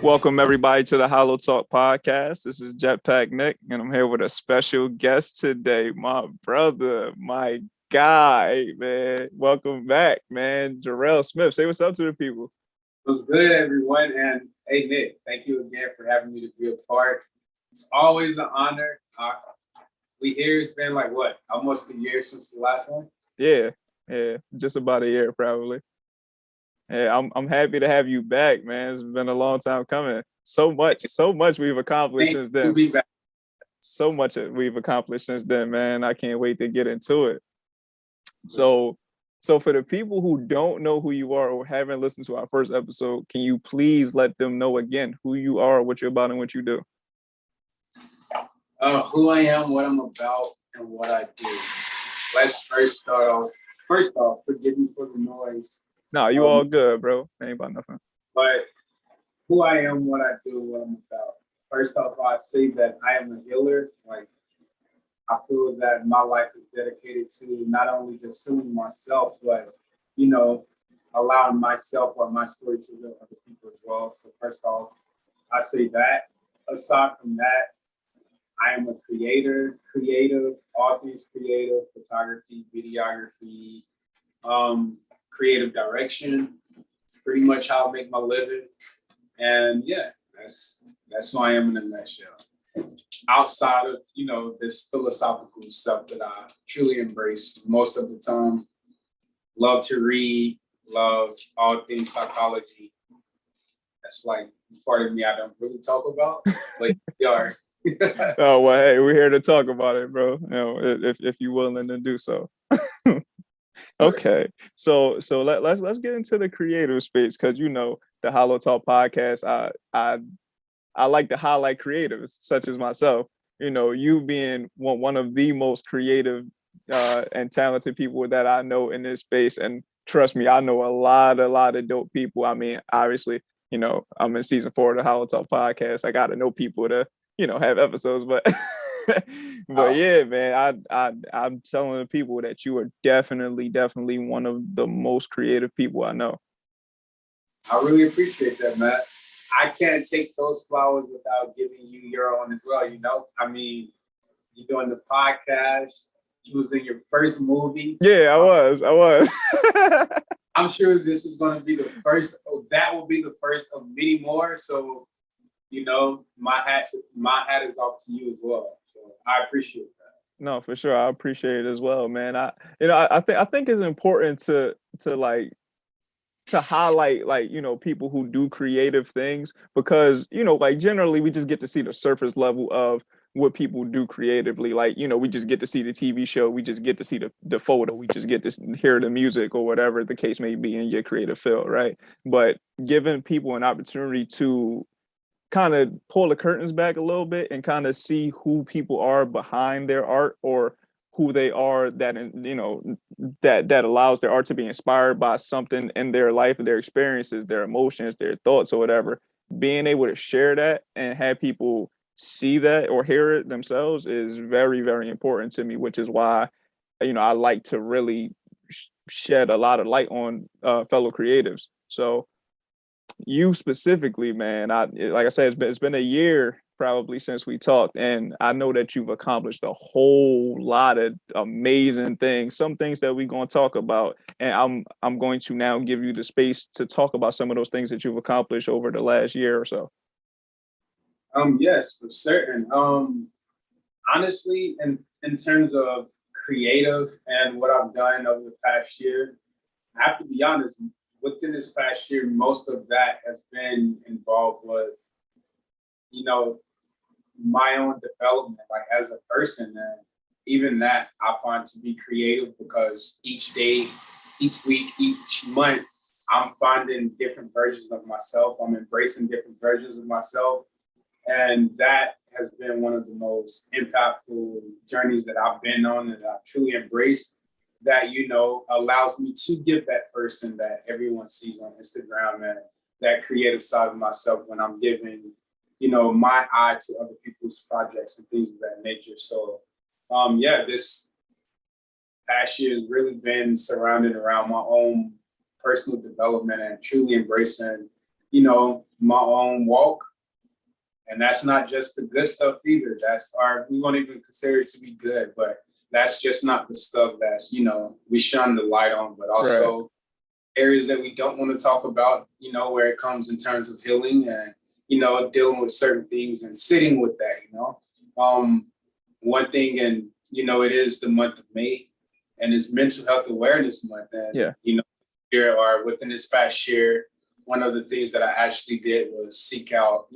Welcome everybody to the HolloTalk podcast. This is Jetpack Nick, and I'm here with a special guest today, my brother, my guy, man. Welcome back, man. JeRels Smith. Say what's up to the people. What's good, everyone? And hey, Nick, thank you again for having me to be a part. It's always an honor. It's been like almost a year since the last one. Yeah, just about a year probably. Yeah, I'm happy to have you back, man. It's been a long time coming. So much we've accomplished since then. So much we've accomplished since then, man. I can't wait to get into it. So for the people who don't know who you are or haven't listened to our first episode, can you please let them know again who you are, what you're about, and what you do? Who I am, what I'm about, and what I do. Let's first start off. First off, forgive me for the noise. No, you all good, bro. Ain't about nothing. But who I am, what I do, what I'm about. First off, I say that I am a healer. I feel that my life is dedicated to not only just healing myself, but, allowing myself or my story to heal other people as well. So first off, I say that. Aside from that, I am a creative, all things creative, photography, videography, creative direction. It's pretty much how I make my living. And yeah, that's who I am in a nutshell. Outside of, this philosophical stuff that I truly embrace most of the time, love to read, love all things psychology. That's like part of me I don't really talk about, but you are. Oh, well, hey, we're here to talk about it, bro. If you're willing to do so. Okay, so let's get into the creative space, because the HolloTalk podcast, I like to highlight creatives such as myself. You being one of the most creative and talented people that I know in this space, and trust me, I know a lot of dope people. I mean, obviously, I'm in season 4 of the HolloTalk podcast. I got to know people to have episodes, but but yeah, man, I'm telling the people that you are definitely one of the most creative people I know. I really appreciate that, Matt. I can't take those flowers without giving you your own as well. I mean, you're doing the podcast. You was in your first movie. Yeah, I was. I'm sure this is going to be the first. That will be the first of many more. So, my hat is off to you as well. So I appreciate that. No, for sure. I appreciate it as well, man. I think it's important to highlight, people who do creative things, because, generally we just get to see the surface level of what people do creatively. We just get to see the TV show. We just get to see the photo. We just get to hear the music or whatever the case may be in your creative field, right? But giving people an opportunity to kind of pull the curtains back a little bit and kind of see who people are behind their art, or who they are that allows their art to be inspired by something in their life, their experiences, their emotions, their thoughts, or whatever. Being able to share that and have people see that or hear it themselves is very, very important to me, which is why I like to really shed a lot of light on fellow creatives. So you specifically, man, like I said, it's been a year probably since we talked, and I know that you've accomplished a whole lot of amazing things, some things that we're going to talk about, and I'm going to now give you the space to talk about some of those things that you've accomplished over the last year or so. Yes, for certain. Honestly, in terms of creative and what I've done over the past year, I have to be honest, within this past year, most of that has been involved with, my own development, as a person. And even that I find to be creative, because each day, each week, each month, I'm finding different versions of myself. I'm embracing different versions of myself. And that has been one of the most impactful journeys that I've been on, and I've truly embraced, that, allows me to give that person that everyone sees on Instagram, and that creative side of myself when I'm giving, my eye to other people's projects and things of that nature. So, this past year has really been surrounded around my own personal development and truly embracing, my own walk. And that's not just the good stuff either. We won't even consider it to be good, but that's just not the stuff that's, we shun the light on, but Right. also areas that we don't want to talk about, where it comes in terms of healing and, dealing with certain things and sitting with that. One thing, and, it is the month of May and it's Mental Health Awareness Month. And, Yeah. here or within this past year, one of the things that I actually did was seek out,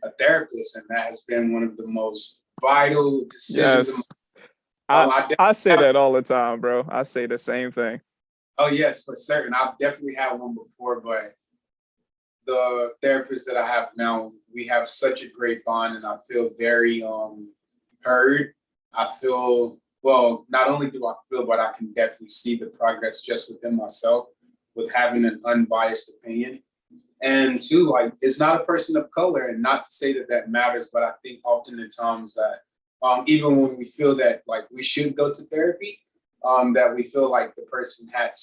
a therapist. And that has been one of the most vital decisions. Yes. Um, I I I say have, that all the time, bro. I say the same thing. oh yes, for certain. I've definitely had one before, but the therapist that I have now, we have such a great bond, and I feel very heard. I feel well. Not only do I feel, but I can definitely see the progress just within myself with having an unbiased opinion. And two, like it's not a person of color, and not to say that that matters, but I think often in times that even when we feel that like we should go to therapy, that we feel like the person have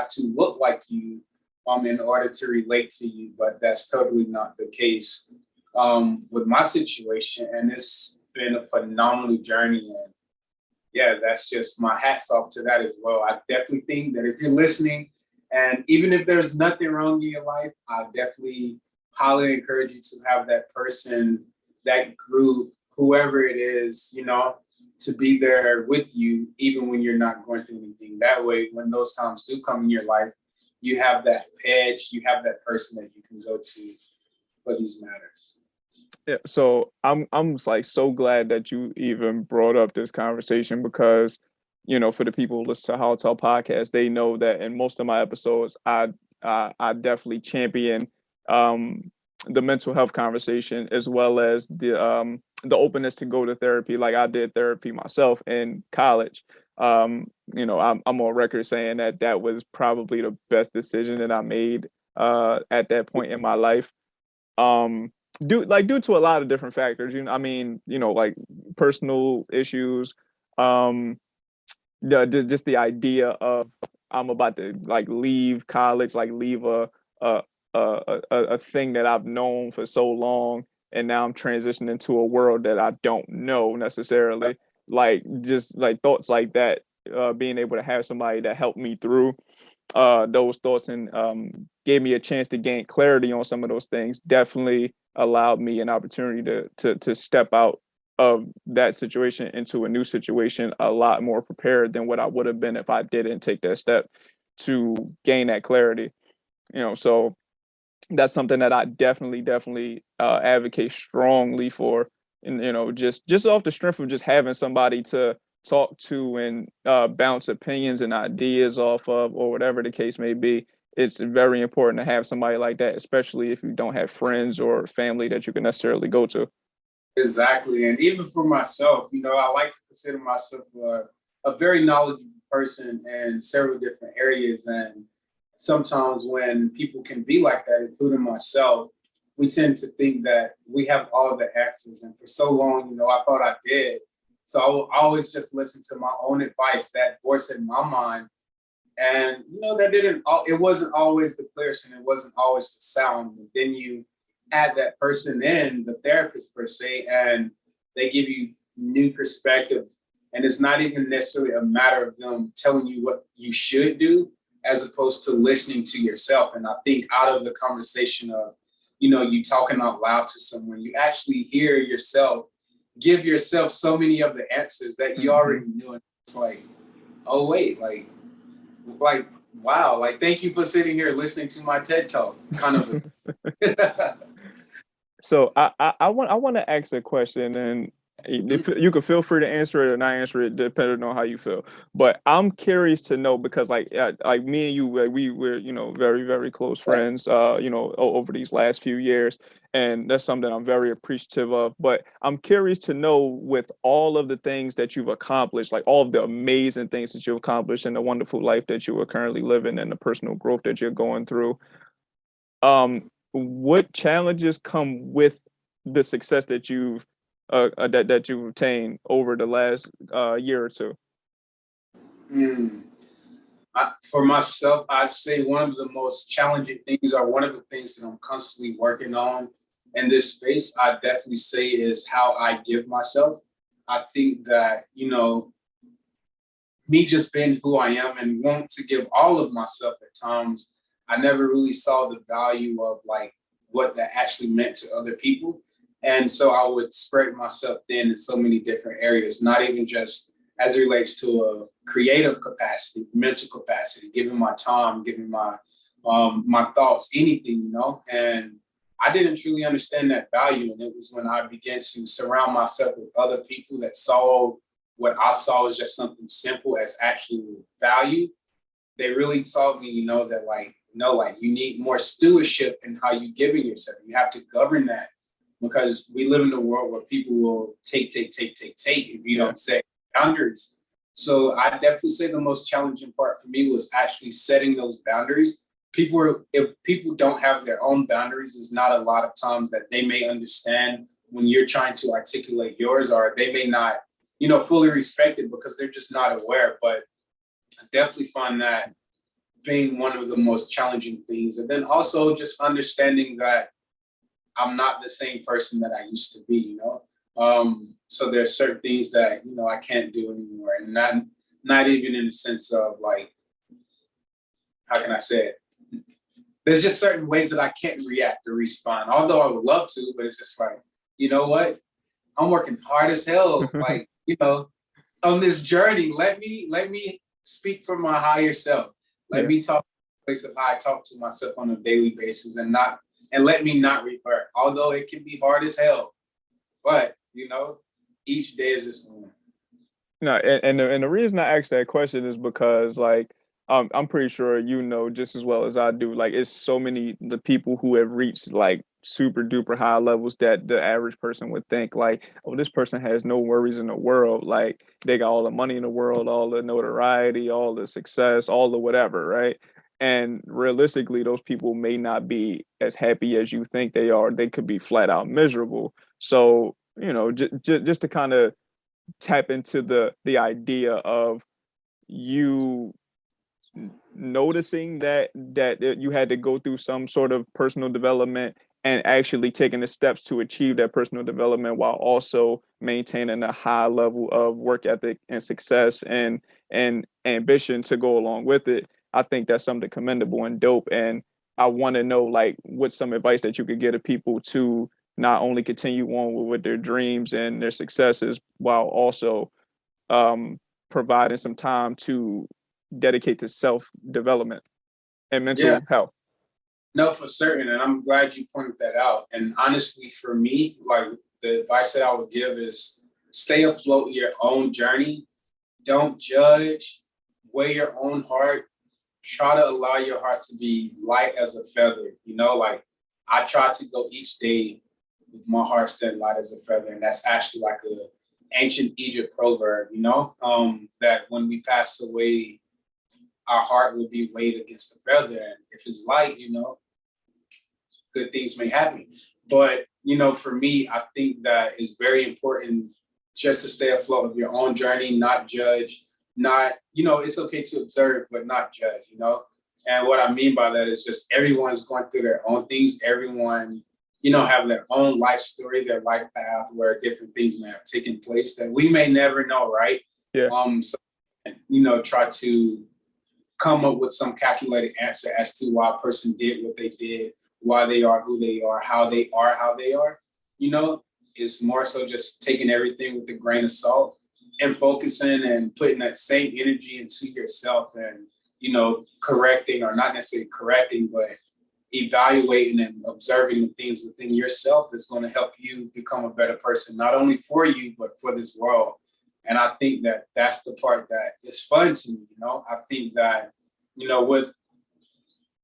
to look like you in order to relate to you, but that's totally not the case with my situation, and it's been a phenomenal journey. And yeah, that's just my hats off to that as well. I definitely think that if you're listening, and even if there's nothing wrong in your life, I definitely highly encourage you to have that person, that group, whoever it is, to be there with you, even when you're not going through anything. That way, when those times do come in your life, you have that edge, you have that person that you can go to for these matters. Yeah, so I'm just like so glad that you even brought up this conversation because for the people who listen to HolloTalk podcast, they know that in most of my episodes, I definitely champion um the mental health conversation as well as the openness to go to therapy. Like I did therapy myself in college. I'm on record saying that that was probably the best decision that I made at that point in my life. Um, due to a lot of different factors. I mean, like personal issues, um, just the idea of I'm about to like leave college, like leave a a thing that I've known for so long, and now I'm transitioning to a world that I don't know necessarily. Like just like thoughts like that, being able to have somebody that helped me through those thoughts and gave me a chance to gain clarity on some of those things definitely allowed me an opportunity to step out of that situation into a new situation a lot more prepared than what I would have been if I didn't take that step to gain that clarity. So that's something that I definitely advocate strongly for, and just off the strength of just having somebody to talk to and bounce opinions and ideas off of, or whatever the case may be. It's very important to have somebody like that, especially if you don't have friends or family that you can necessarily go to. Exactly. And even for myself, I like to consider myself a very knowledgeable person in several different areas. And sometimes when people can be like that, including myself, we tend to think that we have all the answers. And for so long, I thought I did. So I will always just listen to my own advice, that voice in my mind. And it wasn't always the clearest and it wasn't always the sound. But then you add that person in, the therapist per se, and they give you new perspective. And it's not even necessarily a matter of them telling you what you should do, as opposed to listening to yourself. And I think out of the conversation of, you talking out loud to someone, you actually hear yourself give yourself so many of the answers that you Mm-hmm. already knew. And it's like, oh wait, like wow, like thank you for sitting here listening to my TED talk, kind of a So I want to ask a question, and if you can feel free to answer it or not answer it, depending on how you feel. But I'm curious to know because like me and you, like, we were very close friends, over these last few years, and that's something I'm very appreciative of. But I'm curious to know, with all of the things that you've accomplished, like all of the amazing things that you've accomplished, and the wonderful life that you are currently living, and the personal growth that you're going through. What challenges come with the success that you've attained over the last year or two? mm. For myself, I'd say one of the most challenging things, or one of the things that I'm constantly working on in this space, I definitely say, is how I give myself. I think that, me just being who I am and want to give all of myself at times, I never really saw the value of like what that actually meant to other people. And so I would spread myself thin in so many different areas, not even just as it relates to a creative capacity, mental capacity, giving my time, giving my thoughts, anything. And I didn't truly understand that value. And it was when I began to surround myself with other people that saw what I saw as just something simple as actual value. They really taught me, that like, no, like you need more stewardship in how you giving yourself. You have to govern that, because we live in a world where people will take if you don't set boundaries. So I definitely say the most challenging part for me was actually setting those boundaries. If people don't have their own boundaries, there's not a lot of times that they may understand when you're trying to articulate yours, or they may not, fully respect it because they're just not aware. But I definitely find that being one of the most challenging things. And then also just understanding that I'm not the same person that I used to be. So there's certain things that, I can't do anymore. And not even in the sense of like, how can I say it? There's just certain ways that I can't react or respond, although I would love to, but it's just like, you know what? I'm working hard as hell, like, on this journey. Let me speak for my higher self. Let me talk the place of how I talk to myself on a daily basis, and let me not revert. Although it can be hard as hell, but each day is its own. No, and the reason I asked that question is because like I'm pretty sure you know just as well as I do. Like it's so many the people who have reached like super duper high levels that the average person would think like, oh, this person has no worries in the world. Like they got all the money in the world, all the notoriety, all the success, all the whatever, right? And realistically, those people may not be as happy as you think they are. They could be flat out miserable. So, just to kind of tap into the idea of you noticing that you had to go through some sort of personal development and actually taking the steps to achieve that personal development while also maintaining a high level of work ethic and success and ambition to go along with it. I think that's something commendable and dope. And I want to know like what's some advice that you could give to people to not only continue on with their dreams and their successes while also um, providing some time to dedicate to self development and Yeah, mental health. no, for certain. And I'm glad you pointed that out. And honestly, for me, like the advice that I would give is stay afloat in your own journey. Don't judge, weigh your own heart. Try to allow your heart to be light as a feather. Like I try to go each day with my heart staying light as a feather. And that's actually like a ancient Egypt proverb, that when we pass away, our heart will be weighed against the feather. And if it's light, good things may happen. But, for me, I think that it's very important just to stay afloat of your own journey, not judge, it's okay to observe, but not judge. And what I mean by that is just everyone's going through their own things. Everyone, have their own life story, their life path, where different things may have taken place that we may never know, right? Yeah. So, try to come up with some calculated answer as to why a person did what they did, why they are who they are, how they are how they are. It's more so just taking everything with a grain of salt and focusing and putting that same energy into yourself and, correcting, or not necessarily correcting, but evaluating and observing the things within yourself is going to help you become a better person, not only for you, but for this world. And I think that that's the part that is fun to me. I think that, with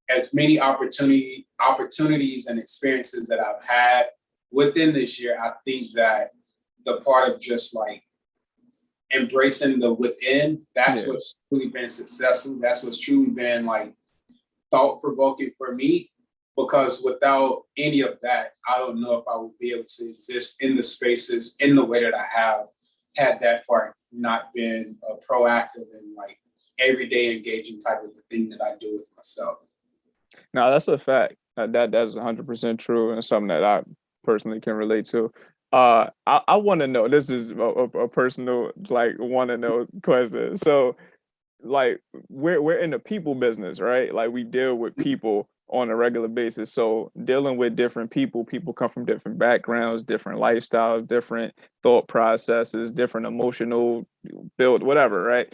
as many opportunities and experiences that I've had within this year, I think that the part of just like embracing the within, that's what's truly been successful. That's what's truly been like thought provoking for me. Because without any of that, I don't know if I would be able to exist in the spaces in the way that I have, had that part not been proactive and like everyday engaging type of thing that I do with myself. No, that's a fact. That's 100% true, and something that I personally can relate to. I want to know. This is a personal, like, want to know question. So, like, we're in the people business, right? Like, we deal with people on a regular basis. So, dealing with different people, people come from different backgrounds, different lifestyles, different thought processes, different emotional build, whatever, right?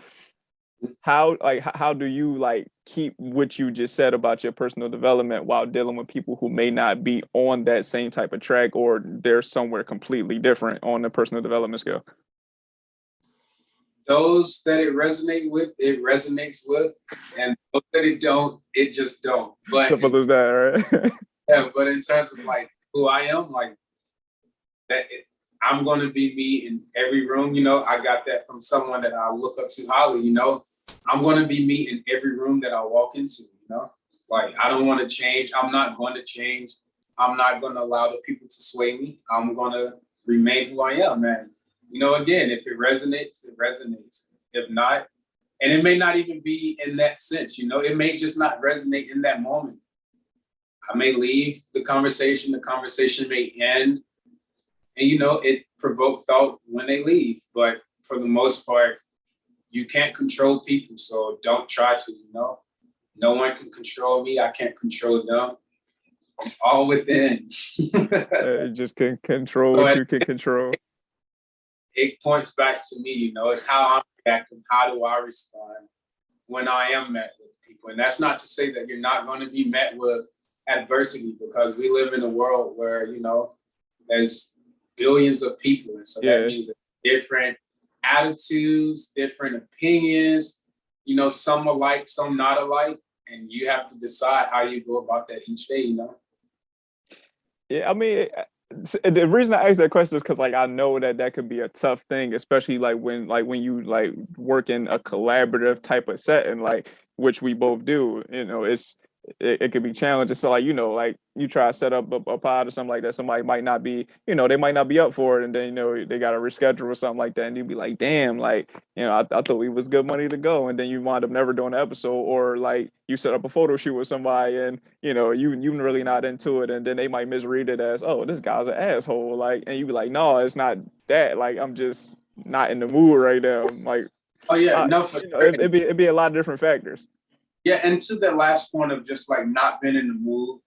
How do you like keep what you just said about your personal development while dealing with people who may not be on that same type of track, or they're somewhere completely different on the personal development scale? Those that it resonates with, and those that it don't, it just don't. But Simple as that, right? yeah, but in terms of like who I am, like I'm gonna be me in every room. I got that from someone that I look up to highly. I'm gonna be me in every room that I walk into. Like I don't want to change. I'm not going to change. I'm not going to allow the people to sway me. I'm going to remain who I am, man. Again, if it resonates, it resonates. If not, and it may not even be in that sense. It may just not resonate in that moment. I may leave the conversation. The conversation may end. And, it provoked thought when they leave. But for the most part, you can't control people. So don't try to, No one can control me. I can't control them. It's all within. You just can control what you can control. It points back to me, it's how I'm reacting. How do I respond when I am met with people? And that's not to say that you're not going to be met with adversity, because we live in a world where, there's billions of people. And so that means different attitudes, different opinions, some alike, some not alike. And you have to decide how you go about that each day, Yeah, I mean, the reason I ask that question is because, like, I know that could be a tough thing, especially when you like work in a collaborative type of setting, like which we both do. It could be challenging. So, like, like you try to set up a pod or something like that, somebody might not be, they might not be up for it, and then they got to reschedule or something like that, and you'd be like, damn, like, I thought we was good money to go, and then you wind up never doing the episode, or like you set up a photo shoot with somebody, and you really not into it, and then they might misread it as, oh, this guy's an asshole, like, and you be like, no, it's not that, like, I'm just not in the mood right now, like, oh yeah, no, for sure. It'd be a lot of different factors. Yeah, and to that last point of just like not being in the mood,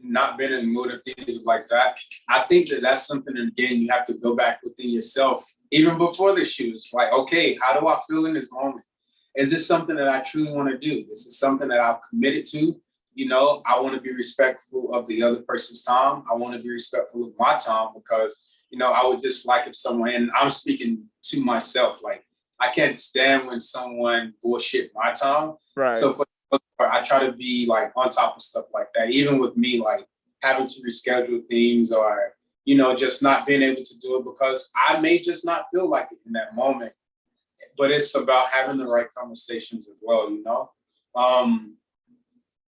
not being in the mood of things like that, I think that's something that, again, you have to go back within yourself, even before the shoot. It's like, okay, how do I feel in this moment? Is this something that I truly want to do? This is something that I've committed to. I want to be respectful of the other person's time. I want to be respectful of my time, because, I would dislike if someone, and I'm speaking to myself, like, I can't stand when someone bullshit my time. Right. So for the most part, I try to be like on top of stuff like that. Even with me, like having to reschedule things, or, just not being able to do it because I may just not feel like it in that moment. But it's about having the right conversations as well,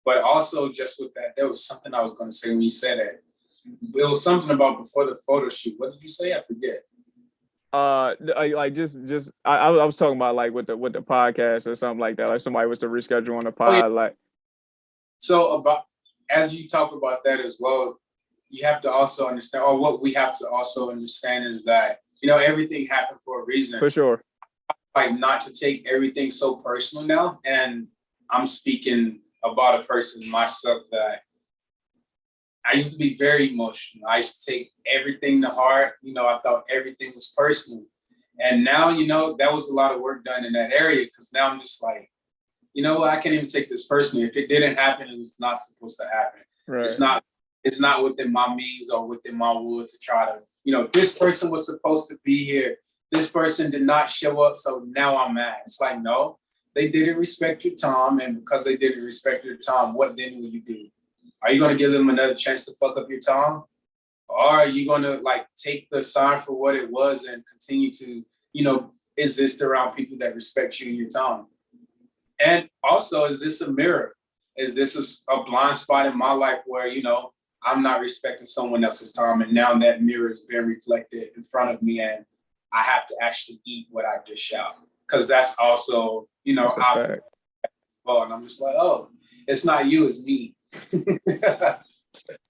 But also just with that, there was something I was going to say when you said it. It was something about before the photo shoot. What did you say? I forget. Like just I was talking about like with the podcast or something like that. Like somebody was to reschedule on the pod, yeah. like. So about, as you talk about that as well, you have to also understand, or what we have to also understand is that, everything happened for a reason. For sure. Like not to take everything so personal now. And I'm speaking about a person myself that I used to be very emotional. I used to take everything to heart. I thought everything was personal. And now, that was a lot of work done in that area, because now I'm just like, I can't even take this personally. If it didn't happen, it was not supposed to happen. Right. It's not within my means or within my will to try to, this person was supposed to be here. This person did not show up, so now I'm mad. It's like, no, they didn't respect your time. And because they didn't respect your time, what then will you do? Are you going to give them another chance to fuck up your time? Or are you going to like take the sign for what it was and continue to, exist around people that respect you and your time? And also, is this a mirror? Is this a blind spot in my life where, I'm not respecting someone else's time, and now that mirror is being reflected in front of me, and I have to actually eat what I dish out? because that's also, you know, That's a how fact. people, and I'm just like, oh, it's not you, it's me.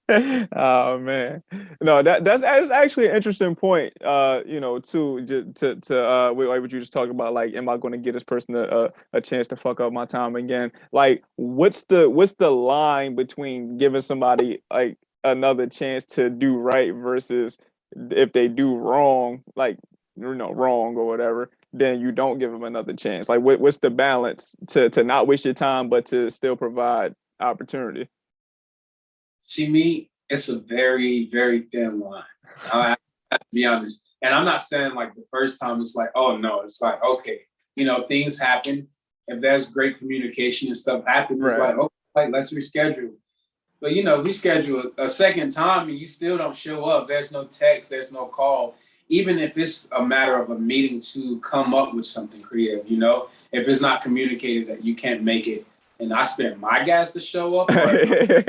Oh man, no, that's actually an interesting point. You know, like what you just talked about, like, am I going to get this person a chance to fuck up my time again? Like, what's the line between giving somebody like another chance to do right versus if they do wrong, like, you know, wrong or whatever, then you don't give them another chance. Like, what's the balance to not waste your time but to still provide opportunity? See, me, it's a very, very thin line. I have to be honest. And I'm not saying like the first time it's like, oh no, it's like, okay, you know, things happen. If there's great communication and stuff happen, it's Right. like, okay, like, let's reschedule. But you know, we schedule a second time and you still don't show up. There's no text, there's no call. Even if it's a matter of a meeting to come up with something creative, you know, if it's not communicated that you can't make it, and I spend my gas to show up, or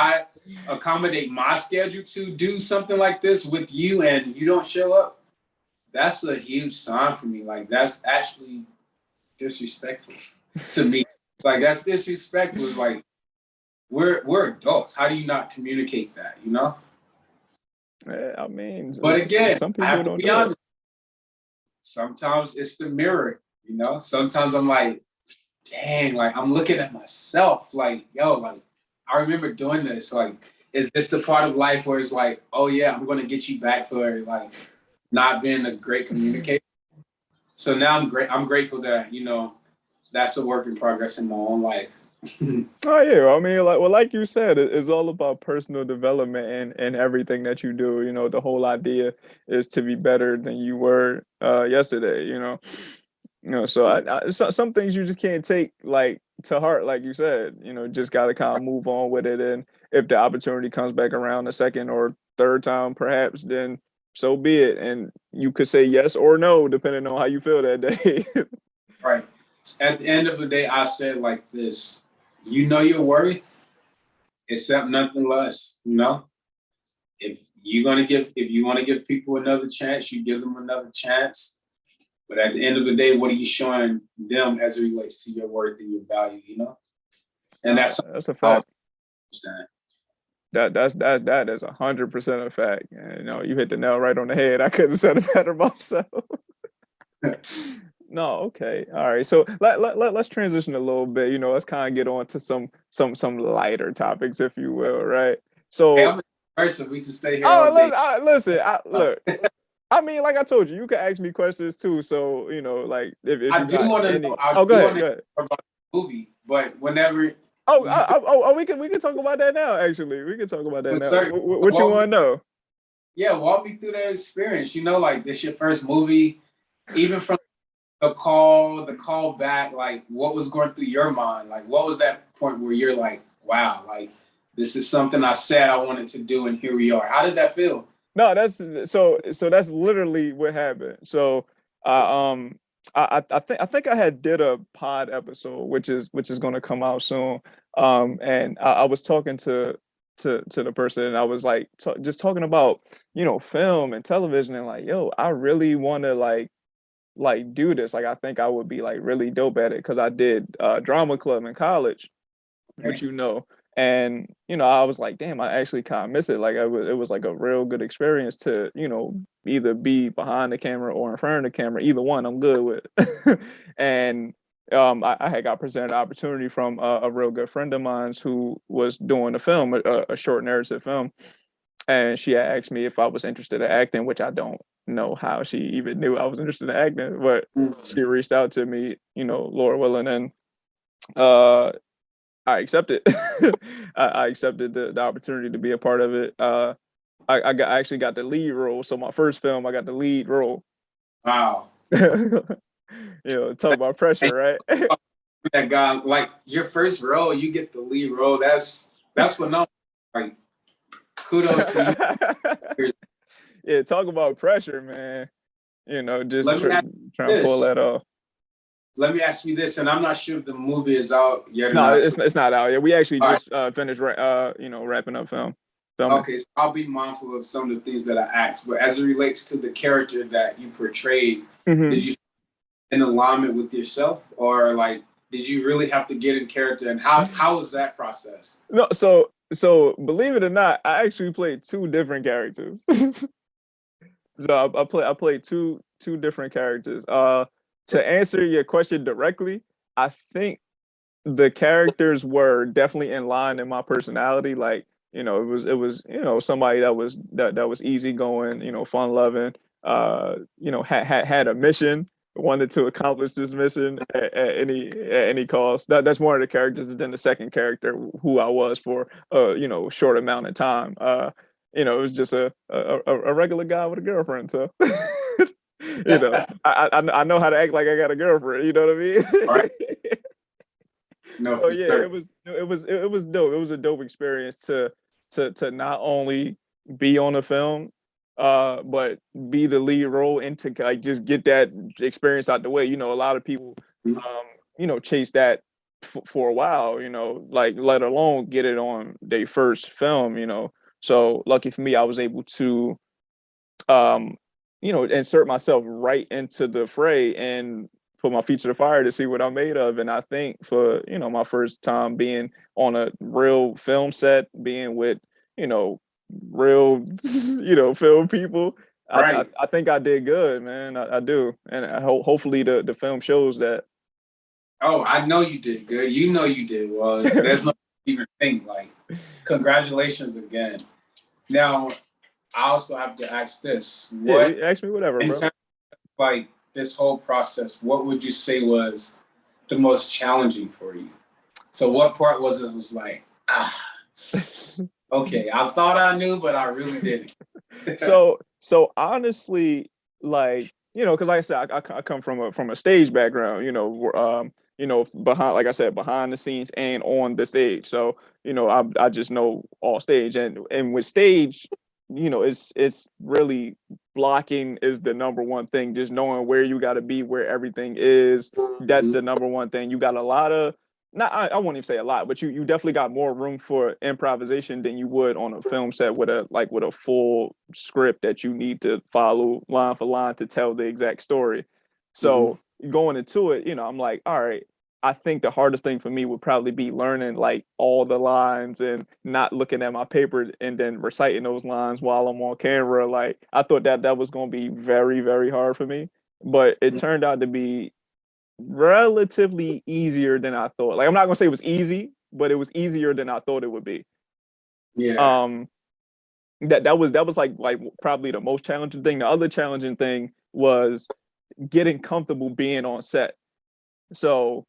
I accommodate my schedule to do something like this with you and you don't show up, that's a huge sign for me. Like, that's actually disrespectful to me. Like, that's disrespectful. It's like, we're adults. How do you not communicate that, you know? Yeah, I mean, But again, some I people have to don't be do it. honest. Sometimes it's the mirror, you know? Sometimes I'm like, dang, like I'm looking at myself, like, yo, like I remember doing this. Like, is this the part of life where it's like, oh yeah, I'm gonna get you back for like not being a great communicator? So now I'm grateful that, you know, that's a work in progress in my own life. Oh yeah, I mean, like you said, it's all about personal development and everything that you do. You know, the whole idea is to be better than you were yesterday. So some things you just can't take like to heart, like you said. You know, just got to kind of move on with it, and if the opportunity comes back around a second or third time, perhaps, then so be it. And you could say yes or no depending on how you feel that day. Right. At the end of the day, I said like this: you know your worth, accept nothing less. You know, if you want to give people another chance, you give them another chance. But at the end of the day, what are you showing them as it relates to your worth and your value? You know, and Nah, that's something that's a I fact. also understand. That is 100% a fact. And, you know, you hit the nail right on the head. I couldn't have said it better myself. No, okay, all right. So let's transition a little bit. You know, let's kind of get on to some lighter topics, if you will, right? Hey, I'm So, a person. We can stay here all day. listen. Look, I mean, like I told you, you can ask me questions too. So, you know, like if I you do got want to know. any, I oh, go do ahead, want to go ahead. hear about the movie, but whenever Oh, you feel we can talk about that now. Actually, we can talk about that with now. certain, What you walk me, want to know? yeah, walk me through that experience. You know, like this your first movie, even from the call back, like what was going through your mind? Like what was that point where you're like, wow, like this is something I said I wanted to do and here we are. How did that feel? No, so that's literally what happened. So I I think I had did a pod episode which is going to come out soon. And I was talking to the person and I was like just talking about, you know, film and television and like, yo, I really want to like do this. Like I think I would be like really dope at it because I did drama club in college, which Okay. you know. And you know, I was like, damn, I actually kind of miss it. Like it was like a real good experience to, you know, either be behind the camera or in front of the camera. Either one, I'm good with. And I had got presented an opportunity from a real good friend of mine who was doing a film, a short narrative film, and she had asked me if I was interested in acting, which I don't know how she even knew I was interested in acting, but she reached out to me, you know, Lord willing, and uh I accepted. I accepted the opportunity to be a part of it. I actually got the lead role. So my first film, I got the lead role. Wow. You know, talk about pressure, And right? that guy, like your first role, you get the lead role. That's phenomenal. Like kudos to you. Yeah, talk about pressure, man. You know, just Let me ask trying to you pull this. that off. Let me ask you this, and I'm not sure if the movie is out yet or No, not. So, it's not out yet. We actually all right. just finished, you know, wrapping up filming. Okay, so I'll be mindful of some of the things that I asked. But as it relates to the character that you portrayed, Hmm. did you in alignment with yourself, or like did you really have to get in character? And how was that process? No, so believe it or not, I actually played two different characters. So I played two different characters. To answer your question directly, I think the characters were definitely in line in my personality. Like, it was somebody that was easygoing, fun loving, had a mission, wanted to accomplish this mission at any cost. That's one of the characters. And then the second character, who I was for short amount of time. It was just a regular guy with a girlfriend. So I know how to act like I got a girlfriend. You know what I Right. mean? No, So for yeah, sure. it was dope. It was a dope experience to not only be on a film, but be the lead role and to like just get that experience out the way. A lot of people, chase that for a while. Like let alone get it on their first film. So lucky for me, I was able to um, insert myself right into the fray and put my feet to the fire to see what I'm made of. And I think for, my first time being on a real film set, being with, you know, real, film people, I, I, Right. I think I did good, man. I do. And hopefully the film shows that. Oh, I know you did good. You know you did well. There's no even thing like congratulations again. Now, I also have to ask this. Yeah, What ask me whatever, in bro. terms of like this whole process, what would you say was the most challenging for you? So what part was like, okay, I thought I knew, but I really didn't. So honestly, like because like I said, I come from a stage background. Behind, like I said, behind the scenes and on the stage. So I just know all stage, and with stage, it's really blocking is the number one thing. Just knowing where you got to be, where everything is. That's the number one thing. You got a lot of not I won't even say a lot, but you definitely got more room for improvisation than you would on a film set with a full script that you need to follow line for line to tell the exact story. Mhm. So going into it, I'm like, all right, I think the hardest thing for me would probably be learning like all the lines and not looking at my paper and then reciting those lines while I'm on camera. Like I thought that was gonna be very, very hard for me. But it turned out to be relatively easier than I thought. Like I'm not gonna say it was easy, but it was easier than I thought it would be. Yeah. Um, that was like probably the most challenging thing. The other challenging thing was getting comfortable being on set. So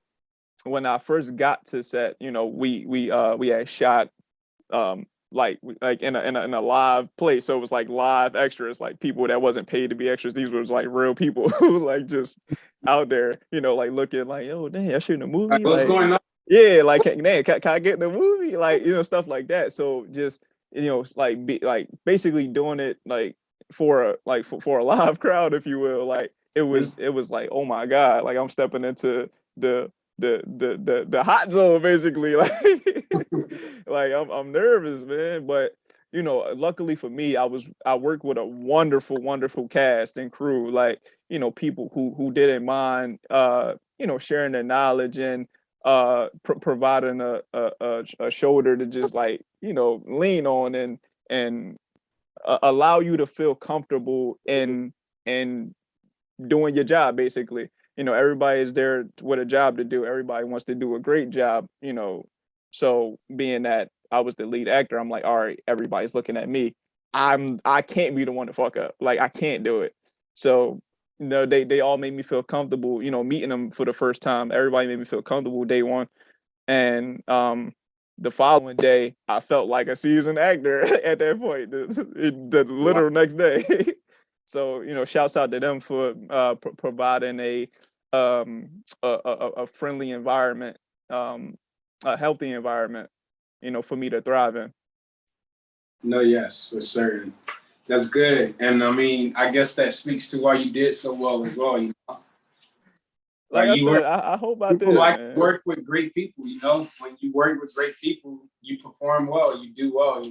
when I first got to set, we had shot like in a live place. So it was like live extras, like people that wasn't paid to be extras. These was like real people who like just out there, like looking like, oh dang, I shooting a Like, movie. what's Like, going on? yeah, like dang, can I get in the movie? Like, stuff like that. So just like basically doing it like for a live crowd, if you will. Like it was like, oh my God, like I'm stepping into the hot zone basically. Like I'm nervous, man. But luckily for me, I worked with a wonderful cast and crew. Like, people who didn't mind sharing their knowledge and providing a shoulder to just like lean on and allow you to feel comfortable in doing your job basically. Everybody is there with a job to do. Everybody wants to do a great job. So being that I was the lead actor, I'm like, all right, everybody's looking at me. I can't be the one to fuck up. Like I can't do it. So they all made me feel comfortable. Meeting them for the first time, everybody made me feel comfortable day one. And the following day, I felt like a seasoned actor at that point. The Wow. literal next day. So shouts out to them for providing a friendly environment, a healthy environment, for me to thrive in. No, yes, for certain. That's good. And I mean, I guess that speaks to why you did so well as well. Like Like I you were said, I hope I people did, like to man. work with great people, When you work with great people, you perform well, you do well.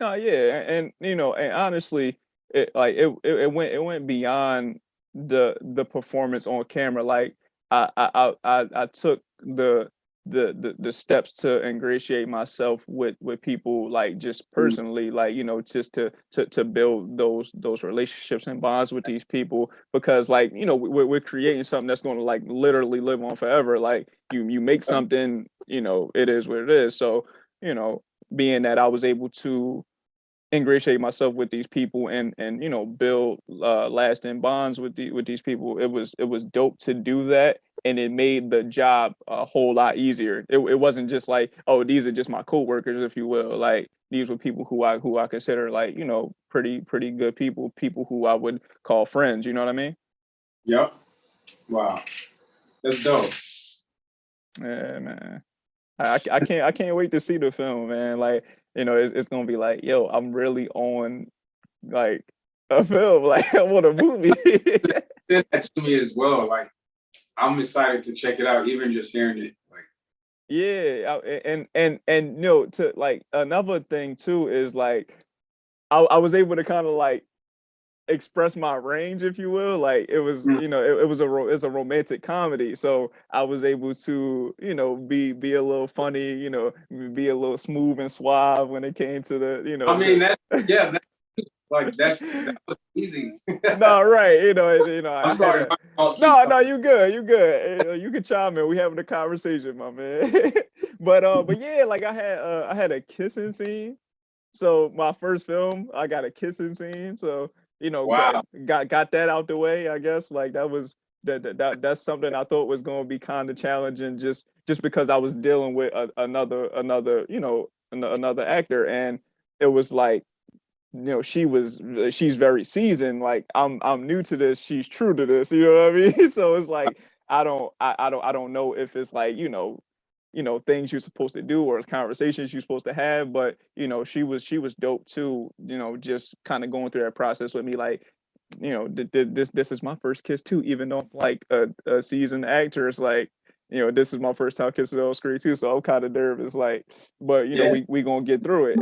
No, yeah, and and honestly, it went beyond the performance on camera. Like I took the steps to ingratiate myself with people, like just personally, like, you know, just to build those relationships and bonds with these people, because, like, you know, we're creating something that's going to, like, literally live on forever. Like, you make something, you know, it is what it is. So, you know, being that I was able to ingratiate myself with these people and you know, build lasting bonds with these people, it was dope to do that, and it made the job a whole lot easier. It wasn't just like, oh, these are just my coworkers, if you will. Like, these were people who I consider, like, you know, pretty good people who I would call friends, you know what I mean? Yep. Wow. That's dope. Yeah, man. I can't wait to see the film, man. Like, you know, it's gonna be like, yo, I'm really on, like, a film, like, I want a movie. Did that to me as well. Like, I'm excited to check it out, even just hearing it. Like, Yeah, and you know, to, like, another thing too is, like, I was able to kind of, like, express my range, if you will. Like, it was, you know, it's a romantic comedy, so I was able to, you know, be a little funny, you know, be a little smooth and suave when it came to the, you I know, mean, the that's yeah, that was easy. no, right, you know, I'm I had sorry, a I'll keep no, talking. you good. You can chime in. We having a conversation, my man. But yeah, like, I had a kissing scene. So my first film, I got a kissing scene. So, you know, Wow. got that out the way. I guess, like, that was that's something I thought was going to be kind of challenging, just because I was dealing with another, you know, another actor, and it was like, you know, she's very seasoned. Like, I'm new to this. She's true to this. You know what I mean? So it's like, I don't know if it's like, you know, things you're supposed to do or conversations you're supposed to have. But, you know, she was dope too. You know, just kind of going through that process with me. Like, you know, this is my first kiss too. Even though I'm, like, a seasoned actress, like, you know, this is my first time kissing on screen too. So I'm kind of nervous. Like, but, you know, Yeah. we gonna get through it.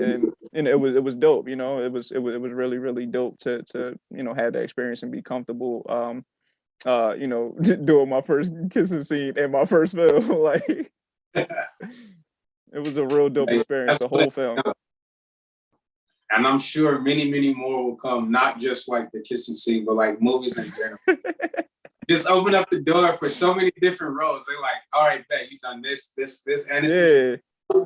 And it was dope. You know, it was really really dope to, you know, have that experience and be comfortable. You know, doing my first kissing scene in my first film. Like, it was a real dope experience, That's the what, whole film. and I'm sure many, many more will come, not just like the kissing scene, but like movies in general. Just open up the door for so many different roles. They're like, all right, bet you done this, and this is Yeah.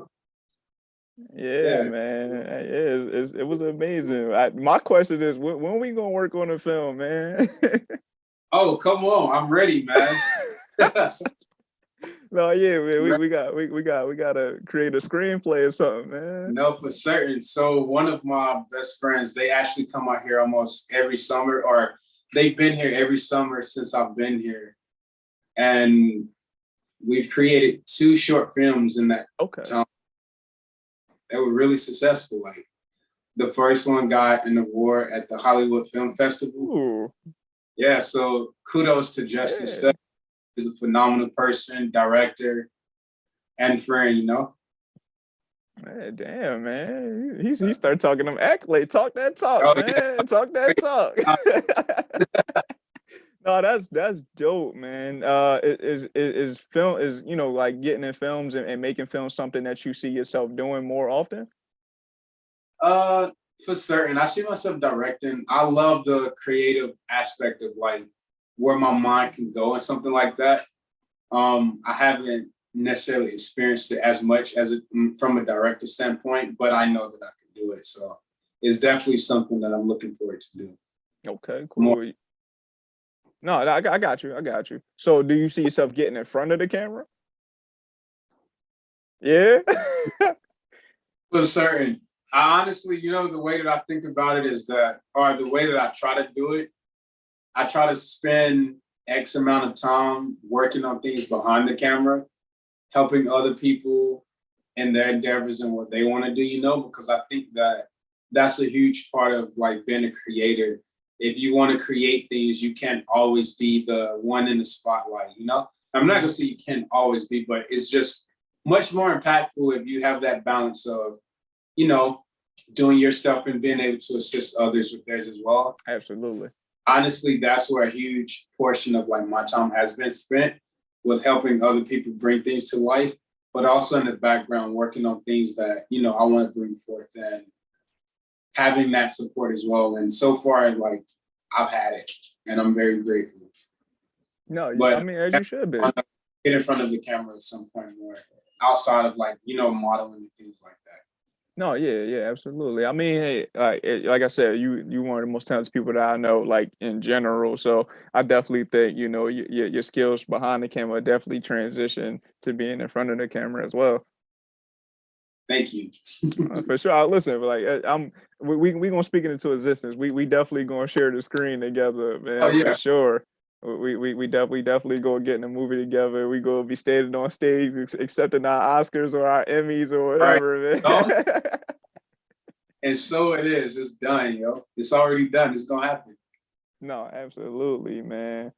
Yeah, yeah. man. It was amazing. My question is, when we gonna work on a film, man? Oh, come on, I'm ready, man. No, yeah, man, we gotta create a screenplay or something, man. No, for certain. So one of my best friends, they actually come out here almost every summer, or they've been here every summer since I've been here. And we've created 2 short films in that Okay. time. They were really successful. Like, the first one got an award at the Hollywood Film Festival. Ooh, Yeah, so kudos to Justin yeah. Studd. He's a phenomenal person, director, and friend, you know? Man, damn, man. He started talking them accolades. Talk that talk, Oh, man. Talk that talk. yeah. No, that's dope, man. Is film, is, you know, like, getting in films and making films something that you see yourself doing more often? For certain. I see myself directing. I love the creative aspect of like where my mind can go and something like that. I haven't necessarily experienced it as much as it from a director standpoint, but I know that I can do it. So it's definitely something that I'm looking forward to do Okay, more. cool. No, I got you. I got you. So do you see yourself getting in front of the camera? Yeah. For certain. I honestly, the way that I think about it is that, or the way that I try to do it, I try to spend X amount of time working on things behind the camera, helping other people in their endeavors and what they want to do, because I think that that's a huge part of like being a creator. If you want to create things, you can't always be the one in the spotlight. I'm not gonna say you can't always be, but it's just much more impactful if you have that balance of, doing your stuff and being able to assist others with theirs as well. Absolutely. honestly, that's where a huge portion of like my time has been spent, with helping other people bring things to life, but also in the background working on things that, I want to bring forth, and having that support as well. And so far, like, I've had it, and I'm very grateful. No, I But mean, as you should be. I want to get in front of the camera at some point more, outside of like, modeling and things like that. No, yeah, absolutely. I mean, hey, like I said, you one of the most talented people that I know, like in general. So I definitely think your skills behind the camera definitely transition to being in front of the camera as well. Thank you. For sure. Listen, like we gonna speak it into existence. We definitely gonna share the screen together, Oh man, for yeah. sure. We definitely go get in a movie together. We go be standing on stage accepting our Oscars or our Emmys or All right. whatever, Oh, man. and so it is. It's done, yo. It's already done. It's gonna happen. No, absolutely, man.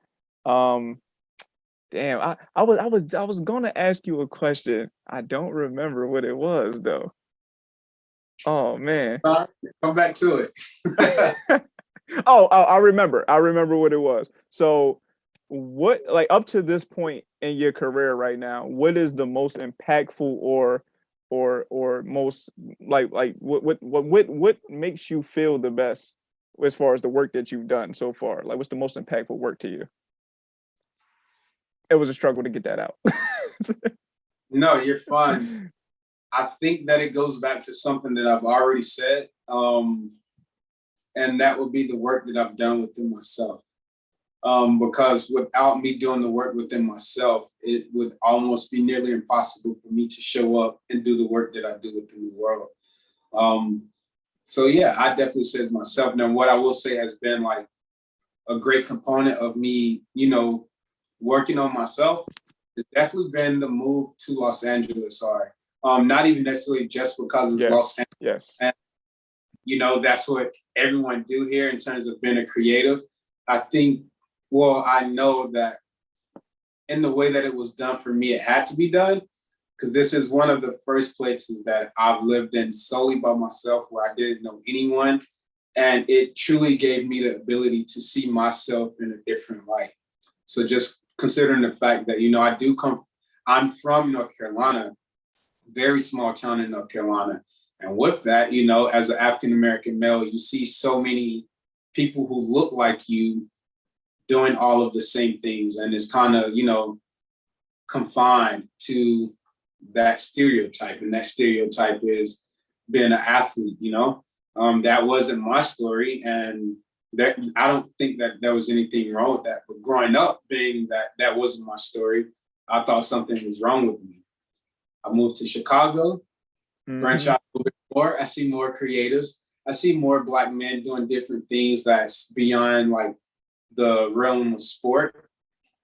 Um, damn, I was gonna ask you a question. I don't remember what it was though. Oh man. All right, come back to it. Oh, I remember. I remember what it was. So, what, like, up to this point in your career right now, what is the most impactful or most like what makes you feel the best as far as the work that you've done so far? Like, what's the most impactful work to you? It was a struggle to get that out. No, you're fine. I think that it goes back to something that I've already said, and that would be the work that I've done within myself. Because without me doing the work within myself, it would almost be nearly impossible for me to show up and do the work that I do within the world. Um, so yeah, I definitely say it's myself. Now, what I will say has been like a great component of me, working on myself, has definitely been the move to Los Angeles. Or not even necessarily just because it's Los Yes, Angeles. yes. And, that's what everyone do here in terms of being a creative. I think, well, I know that in the way that it was done for me, it had to be done, because this is one of the first places that I've lived in solely by myself, where I didn't know anyone. And it truly gave me the ability to see myself in a different light. So just considering the fact that, I'm from North Carolina, very small town in North Carolina. And with that, as an African American male, you see so many people who look like you doing all of the same things. And it's kind of, confined to that stereotype. And that stereotype is being an athlete, that wasn't my story. And that, I don't think that there was anything wrong with that. But growing up being that wasn't my story, I thought something was wrong with me. I moved to Chicago, branch Mm-hmm. out a little bit more. I see more creatives. I see more Black men doing different things that's beyond like the realm of sport.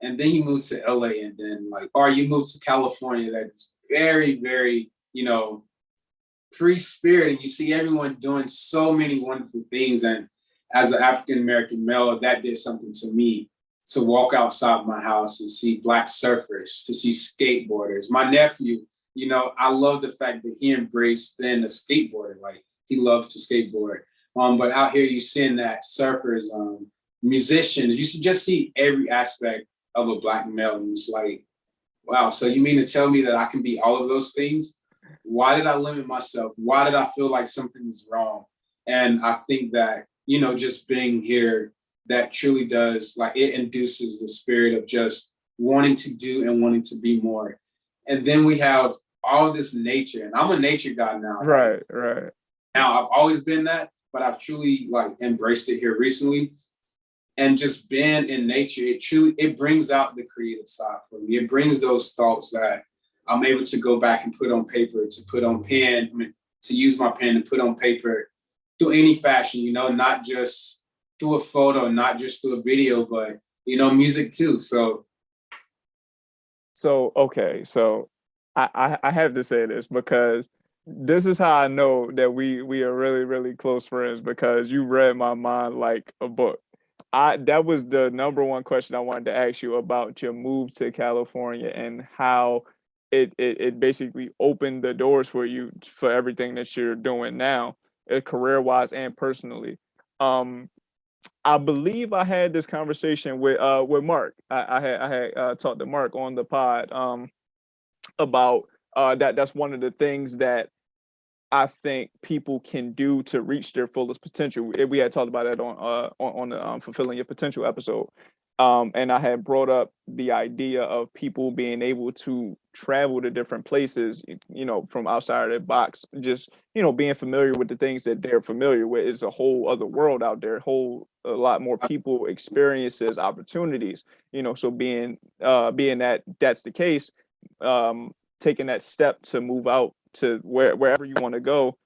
And then you move to LA, and then or you move to California, that's very, very, free spirit. And you see everyone doing so many wonderful things. And as an African American male, that did something to me, to walk outside my house and see Black surfers, to see skateboarders. My nephew, I love the fact that he embraced being a skateboarder. Like, he loves to skateboard. But out here, you seeing that surfers, musicians, you should just see every aspect of a Black male. And it's like, wow, so you mean to tell me that I can be all of those things? Why did I limit myself? Why did I feel like something is wrong? And I think that, just being here, that truly does, like, it induces the spirit of just wanting to do and wanting to be more. And then we have all this nature, and I'm a nature guy now. Right, right. Now, I've always been that, but I've truly like embraced it here recently. And just being in nature, it brings out the creative side for me. It brings those thoughts that I'm able to go back and put on paper, to put on pen, to use my pen and put on paper, through any fashion, not just through a photo, not just through a video, but music too. So Okay, so I have to say this because this is how I know that we are really, really close friends, because you read my mind like a book. That was the number one question I wanted to ask you about your move to California and how it basically opened the doors for you for everything that you're doing now, career wise and personally. Um, I believe I had this conversation with Mark. I had talked to Mark on the pod about that's one of the things that I think people can do to reach their fullest potential. We had talked about that on the fulfilling your potential episode. And I had brought up the idea of people being able to travel to different places, from outside of their box, just, being familiar with the things that they're familiar with. Is a whole other world out there, a lot more people, experiences, opportunities, so being that that's the case, taking that step to move out to wherever you want to go,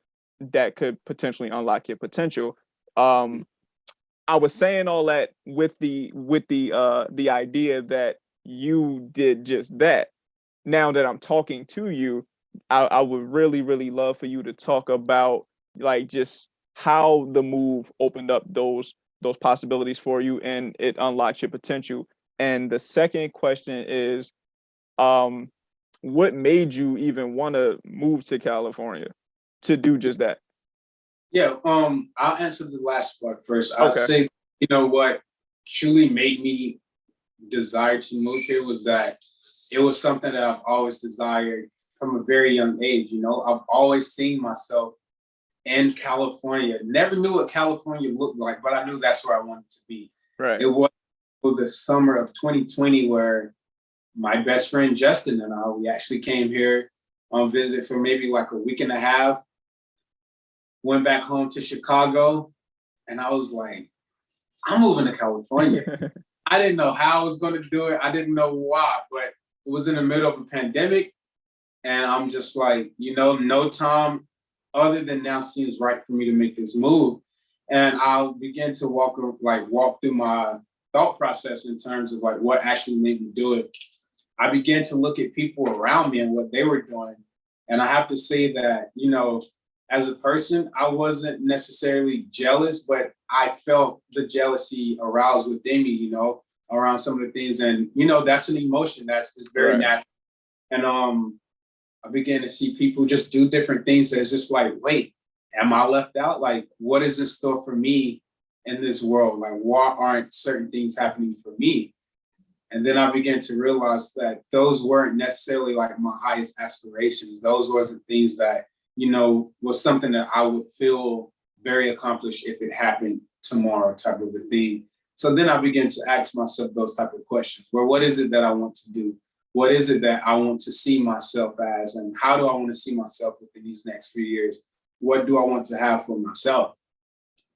that could potentially unlock your potential. I was saying all that with the idea that you did just that. Now that I'm talking to you, I would really, really love for you to talk about, like, just how the move opened up those possibilities for you and it unlocks your potential. And the second question is, um, what made you even want to move to California to do just that? Yeah, I'll answer the last part first. I'll Okay. say, what truly made me desire to move here was that it was something that I've always desired from a very young age. I've always seen myself in California. Never knew what California looked like, but I knew that's where I wanted to be. Right. It was the summer of 2020 where my best friend Justin and we actually came here on visit for maybe like a week and a half. Went back home to Chicago, and I was like, I'm moving to California. I didn't know how I was going to do it. I didn't know why, but it was in the middle of a pandemic. And I'm just like, no time other than now seems right for me to make this move. And I'll begin to walk through my thought process in terms of like what actually made me do it. I began to look at people around me and what they were doing. And I have to say that, as a person, I wasn't necessarily jealous, but I felt the jealousy aroused within me, around some of the things. And, that's an emotion that's very Right. natural. And I began to see people just do different things that's just like, wait, am I left out? Like, what is in store for me in this world? Like, why aren't certain things happening for me? And then I began to realize that those weren't necessarily like my highest aspirations. Those wasn't things that, was something that I would feel very accomplished if it happened tomorrow, type of a thing. So then I began to ask myself those type of questions. Well, what is it that I want to do? What is it that I want to see myself as? And how do I want to see myself within these next few years? What do I want to have for myself?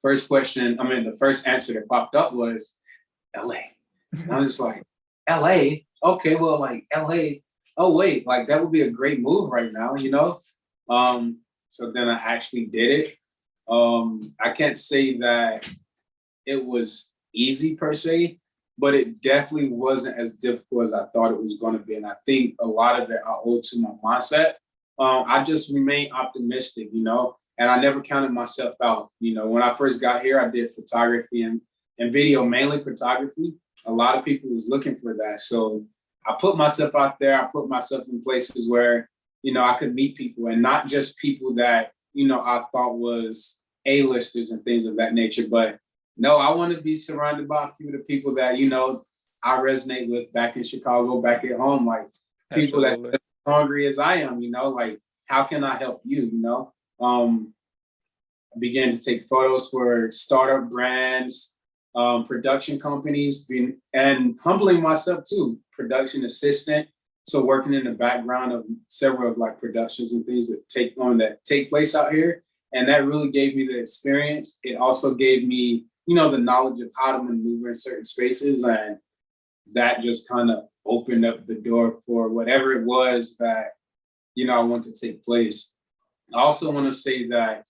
The first answer that popped up was LA. And I was just like, LA? Okay, well, like LA, oh wait, like that would be a great move right now, So then I actually did it. I can't say that it was easy per se, but it definitely wasn't as difficult as I thought it was going to be. And I think a lot of it I owe to my mindset. I just remained optimistic, and I never counted myself out. When I first got here, I did photography and video, mainly photography. A lot of people was looking for that. So I put myself out there. I put myself in places where, I could meet people, and not just people that, I thought was A-listers and things of that nature. But no, I want to be surrounded by a few of the people that, I resonate with back in Chicago, back at home, like people that's Absolutely. as hungry as I am, like, how can I help you, I began to take photos for startup brands, production companies, and humbling myself too, production assistant. So working in the background of several of like productions and things that take place out here. And that really gave me the experience. It also gave me, the knowledge of how to maneuver in certain spaces. And that just kind of opened up the door for whatever it was that, I want to take place. I also want to say that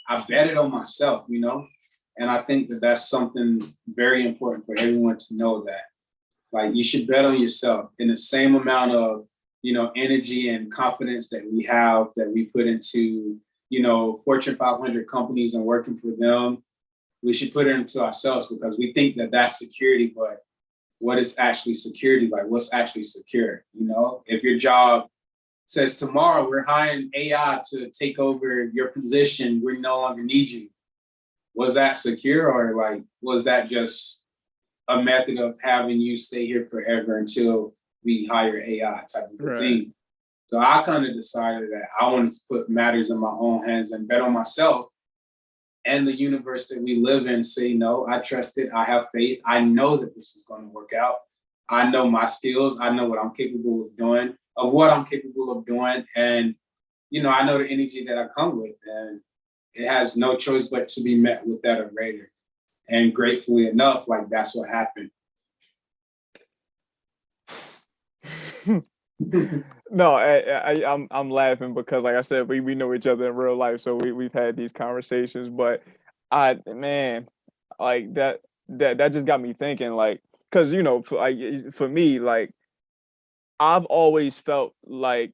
I betted on myself, and I think that that's something very important for everyone to know, that like you should bet on yourself in the same amount of, energy and confidence that we put into, Fortune 500 companies and working for them. We should put it into ourselves, because we think that that's security, but what is actually security? Like, what's actually secure? If your job says tomorrow we're hiring AI to take over your position, we no longer need you. was that secure, or like was that just a method of having you stay here forever until we hire AI type of a Right. thing? So I kind of decided that I wanted to put matters in my own hands and bet on myself and the universe that we live in. Say, no, I trust it. I have faith. I know that this is going to work out. I know my skills. I know what I'm capable of doing, And, I know the energy that I come with. And it has no choice but to be met with that or greater. And gratefully enough, like that's what happened. No, I'm laughing because, like I said, we know each other in real life, so we've had these conversations. But man, like that just got me thinking, like, because for me, like, I've always felt like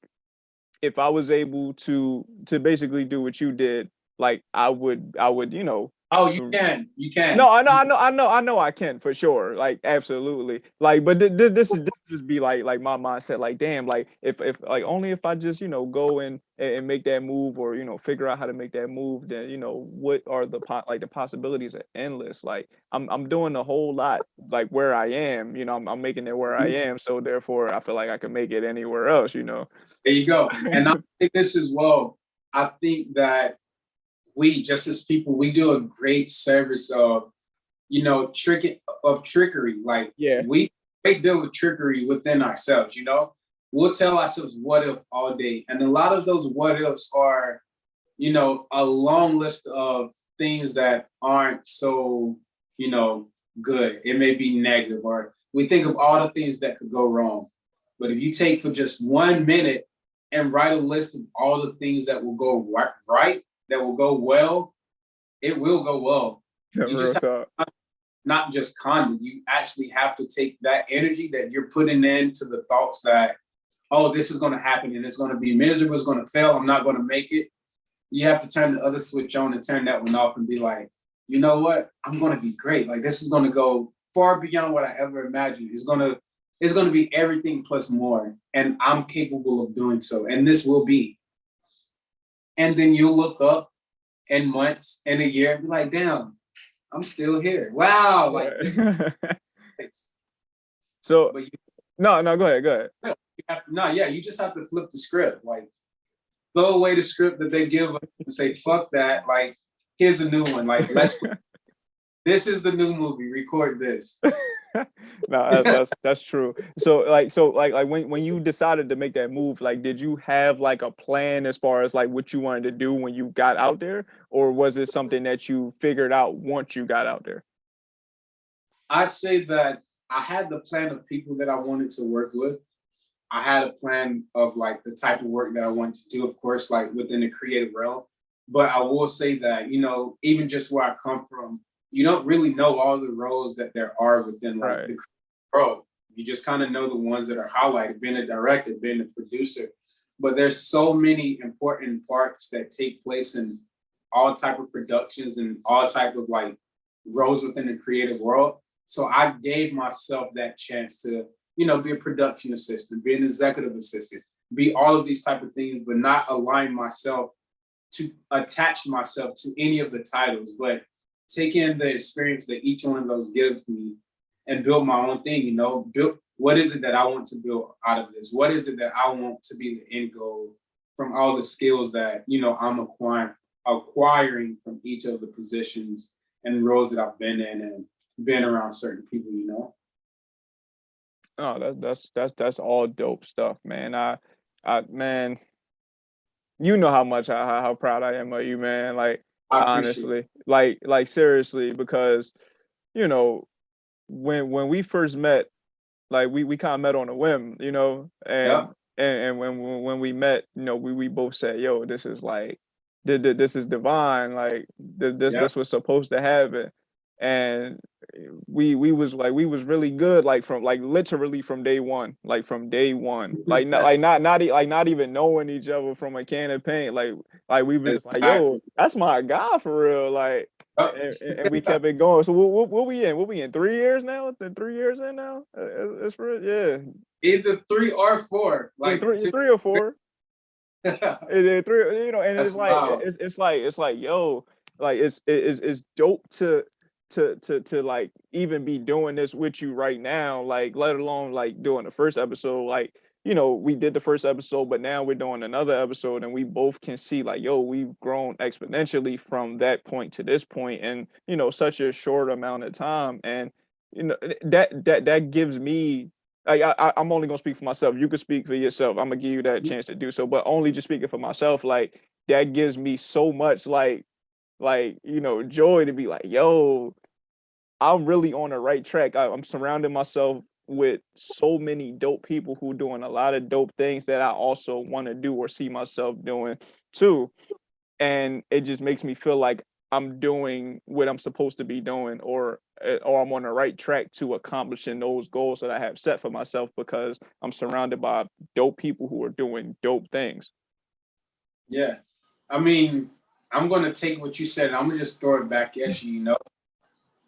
if I was able to basically do what you did, like I would Oh, you can. You can. no, I know I can for sure, like absolutely, like, but this just be like my mindset, like damn, like if like only if I just go and make that move, or figure out how to make that move, then what are the possibilities are endless. Like I'm doing a whole lot like where I am, I'm making it where I am, so therefore I feel like I can make it anywhere else. There you go. And I think this as well. I think that we, just as people, we do a great service of, trickery. Like Yeah. we deal with trickery within ourselves. We'll tell ourselves what if all day. And a lot of those what ifs are, a long list of things that aren't so, good. It may be negative, or we think of all the things that could go wrong. But if you take for just 1 minute and write a list of all the things that will go right, that will go well, it will go well. You Real just have talk. not just conduct. You actually have to take that energy that you're putting into the thoughts that, oh, this is going to happen and it's going to be miserable, it's going to fail, I'm not going to make it. You have to turn the other switch on and turn that one off and be like, you know what? I'm going to be great. Like this is going to go far beyond what I ever imagined. It's going to be everything plus more, and I'm capable of doing so. And this will be. And then you'll look up in months, in a year, and be like, damn, I'm still here. Wow. Like this. So But no, go ahead. you just have to flip the script. Like throw away the script that they give us and say, fuck that. Like, here's a new one. Like, this is the new movie. Record this. No, that's true. So like when you decided to make that move, like did you have like a plan as far as like what you wanted to do when you got out there, or was it something that you figured out once you got out there? I'd say that I had the plan of people that I wanted to work with. I had a plan of like the type of work that I wanted to do, of course, like within the creative realm. But I will say that, even just where I come from, you don't really know all the roles that there are within like Right. the world. You just kind of know the ones that are highlighted, being a director, being a producer. But there's so many important parts that take place in all type of productions and all type of like roles within the creative world. So I gave myself that chance to, be a production assistant, be an executive assistant, be all of these type of things, but not align myself to attach myself to any of the titles, but take in the experience that each one of those give me and build my own thing, build what is it that I want to build out of this? What is it that I want to be the end goal from all the skills that, I'm acquiring from each of the positions and roles that I've been in and been around certain people. Oh, that's all dope stuff, man. Man, you know how much how proud I am of you, man. Like I appreciate it. honestly, like seriously, because you know when we first met, like we kind of met on a whim, Yeah. and when we met, we both said, yo, this is like this is divine, like Yeah. this was supposed to happen. And we was really good, like from like literally from day one, like not even knowing each other from a can of paint, like we was just like, yo, Exactly. that's my guy for real, like. And we kept it going. So what we in? What we in? 3 years now? 3 years in now? It's real, yeah. Either 3 or 4, like Three or four. That's Three, and it's like wild. it's like yo, like it's dope to like even be doing this with you right now, like let alone like doing the first episode. Like, you know, we did the first episode, but now we're doing another episode and we both can see like, yo, we've grown exponentially from that point to this point in, you know, such a short amount of time. And you know, that gives me like I'm only gonna speak for myself. You can speak for yourself. I'm gonna give you that chance to do so, but only just speaking for myself, like that gives me so much like you know joy to be like, yo, I'm really on the right track. I'm surrounding myself with so many dope people who doing a lot of dope things that I also want to do or see myself doing too. And it just makes me feel like I'm doing what I'm supposed to be doing, or I'm on the right track to accomplishing those goals that I have set for myself because I'm surrounded by dope people who are doing dope things. Yeah. I mean, I'm gonna take what you said and I'm gonna just throw it back at you, you know.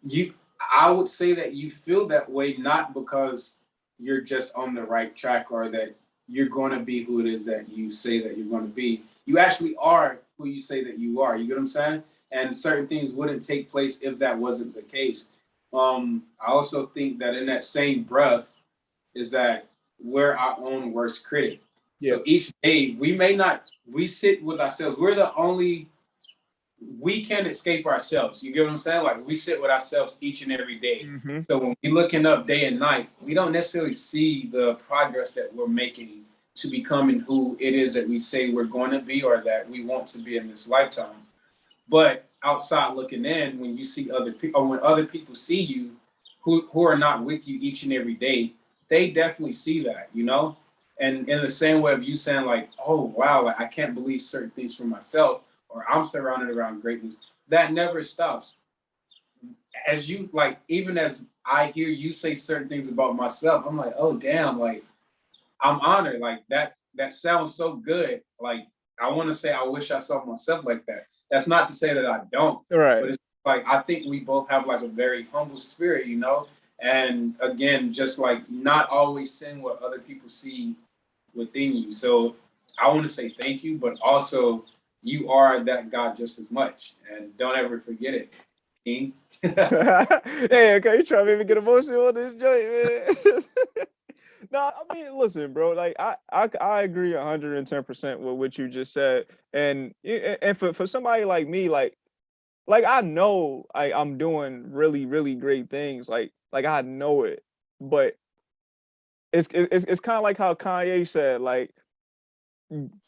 You I would say that you feel that way not because you're just on the right track or that you're gonna be who it is that you say that you're gonna be. You actually are who you say that you are. You get what I'm saying? And certain things wouldn't take place if that wasn't the case. I also think that in that same breath is that we're our own worst critic. Yeah. So each day we sit with ourselves. We're the only we can't escape ourselves. You get what I'm saying? Like we sit with ourselves each and every day. Mm-hmm. So when we're looking up day and night, we don't necessarily see the progress that we're making to becoming who it is that we say we're going to be or that we want to be in this lifetime. But outside looking in, when you see other people, or when other people see you who are not with you each and every day, they definitely see that, you know? And in the same way of you saying like, oh, wow, like I can't believe certain things for myself, or I'm surrounded around greatness, that never stops. As you, like, even as I hear you say certain things about myself, I'm like, oh, damn, like, I'm honored. Like that sounds so good. Like I want to say I wish I saw myself like that. That's not to say that I don't, Right. but it's like I think we both have like a very humble spirit, you know? And again, just like not always seeing what other people see within you. So I want to say thank you, but also you are that God just as much. And don't ever forget it, King. Hey, okay, you trying to make me get emotional on this joint, man. No, I mean, listen, bro. Like, I agree 110% with what you just said, and for somebody like me, like I know I'm doing really great things, like I know it, but it's kind of like how Kanye said, like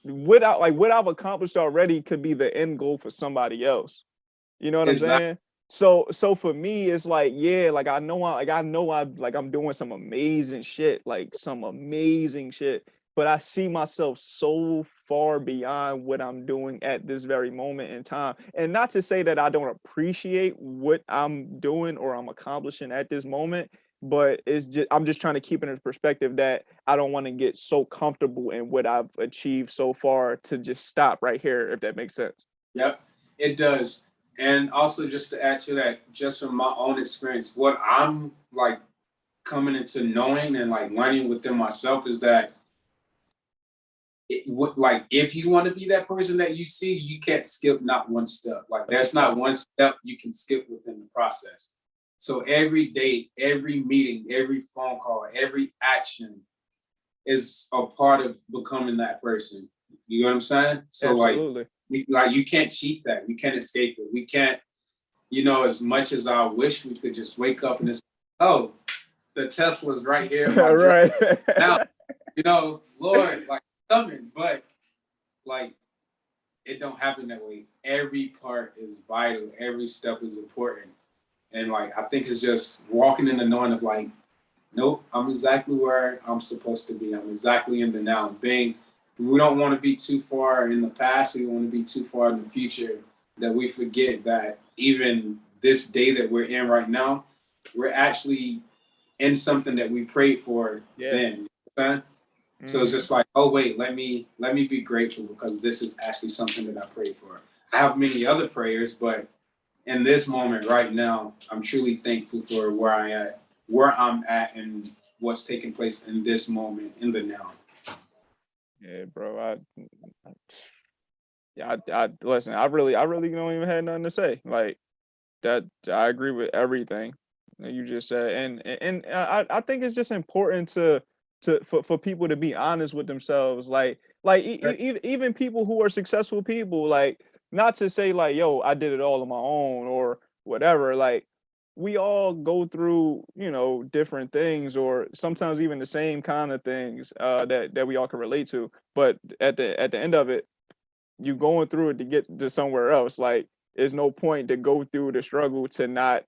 what I've accomplished already could be the end goal for somebody else. You know what I'm Exactly. saying? So for me, it's like, yeah, like I know I'm doing some amazing shit, like some amazing shit. But I see myself so far beyond what I'm doing at this very moment in time. And not to say that I don't appreciate what I'm doing or I'm accomplishing at this moment, but it's just I'm just trying to keep it in perspective that I don't want to get so comfortable in what I've achieved so far to just stop right here, if that makes sense. Yep, it does. And also, just to add to that, just from my own experience, what I'm like coming into knowing and like learning within myself is that like if you want to be that person that you see, you can't skip not one step. Like That's a there's not fact. one step you can skip within the process. So every day, every meeting, every phone call, every action is a part of becoming that person. You know what I'm saying? So Absolutely. like you can't cheat that. You can't escape it. We can't, you know, as much as I wish we could just wake up and just, oh, the Tesla's right here in my drive Right. now. You know, Lord, like coming, but like it don't happen that way. Every part is vital. Every step is important. And like I think it's just walking in the knowing of like, nope, I'm exactly where I'm supposed to be. I'm exactly in the now. We don't want to be too far in the past. We want to be too far in the future that we forget that even this day that we're in right now, we're actually in something that we prayed for Yeah. then. You know what I'm saying? So it's Mhm. just like, oh wait, let me be grateful because this is actually something that I prayed for. I have many other prayers, but in this moment right now, I'm truly thankful for where I'm at, and what's taking place in this moment in the now. Yeah, bro. Yeah, I listen. I really don't even have nothing to say. Like that, I agree with everything that you just said, and I think it's just important for people to be honest with themselves. Even people who are successful people, like not to say like, yo, I did it all on my own or whatever. Like we all go through, different things or sometimes even the same kind of things that we all can relate to. But at the end of it, you going through it to get to somewhere else. Like, there's no point to go through the struggle to not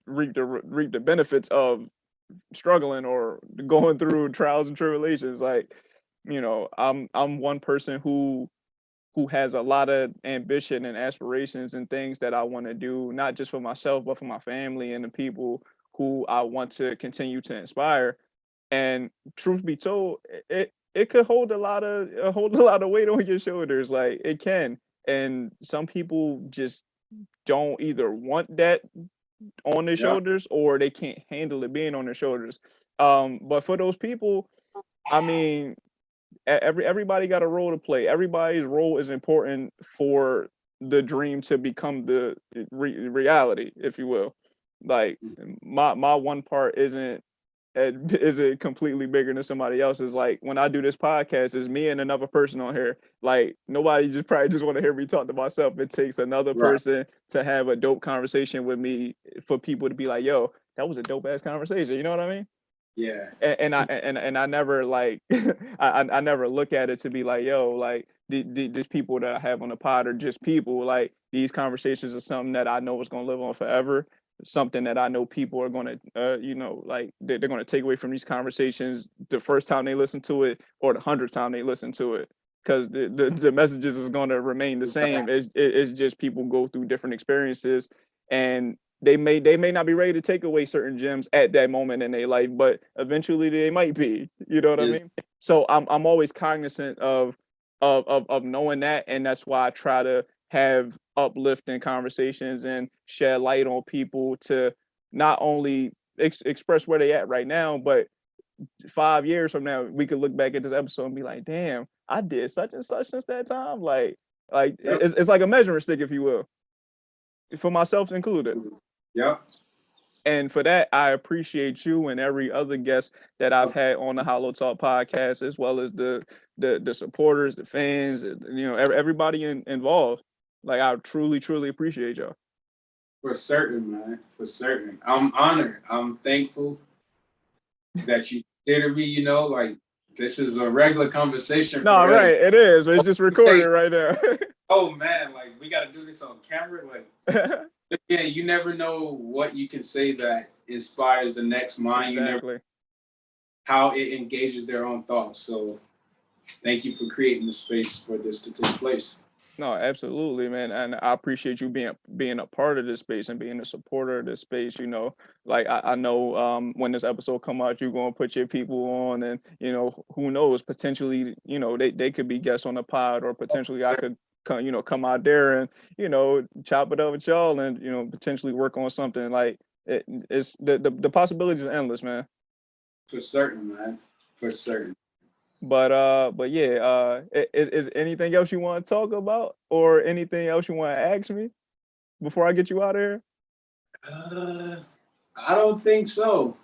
reap the benefits of struggling or going through trials and tribulations. Like, I'm one person who has a lot of ambition and aspirations and things that I want to do, not just for myself, but for my family and the people who I want to continue to inspire. And truth be told, it could hold a lot of weight on your shoulders. Like it can. And some people just don't either want that on their Yeah. shoulders or they can't handle it being on their shoulders. But for those people, I mean, everybody got a role to play. Everybody's role is important for the dream to become the reality, if you will. Like my one part isn't completely bigger than somebody else's. Like when I do this podcast, it's me and another person on here. Like nobody just probably just want to hear me talk to myself. It takes another Right. person to have a dope conversation with me for people to be like, yo, that was a dope ass conversation. You know what I mean? Yeah. And I never like I never look at it to be like, yo, like these people that I have on the pod are just people. Like these conversations are something that I know is gonna live on forever. Something that I know people are gonna like they're gonna take away from these conversations the first time they listen to it or the 100th time they listen to it. Because the messages is gonna remain the same. It's just people go through different experiences and they may not be ready to take away certain gems at that moment in their life, but eventually they might be. You know what I Yes. mean? So I'm always cognizant of knowing that, and that's why I try to have uplifting conversations and shed light on people to not only express where they at right now, but 5 years from now we could look back at this episode and be like, damn, I did such and such since that time. Like Yep. it's like a measuring stick, if you will, for myself included. Yep. And for that, I appreciate you and every other guest that I've had on the HolloTalk podcast, as well as the supporters, the fans, everybody involved. Like I truly appreciate y'all. For certain, man. For certain. I'm honored. I'm thankful that you consider me, like this is a regular conversation No, for us. right, it is. It's just Say, recorded right now. oh man, like we gotta do this on camera. Like yeah, you never know what you can say that inspires the next mind. You never Exactly. how it engages their own thoughts. So thank you for creating the space for this to take place. No, absolutely, man, and I appreciate you being a part of this space and being a supporter of this space. Like I know when this episode come out, you're gonna put your people on, and who knows, potentially, they could be guests on the pod, or potentially I could come out there and chop it up with y'all, and potentially work on something. Like it's the possibilities are endless, man. For certain, man. For certain. But yeah, is anything else you want to talk about or anything else you want to ask me before I get you out of here? I don't think so.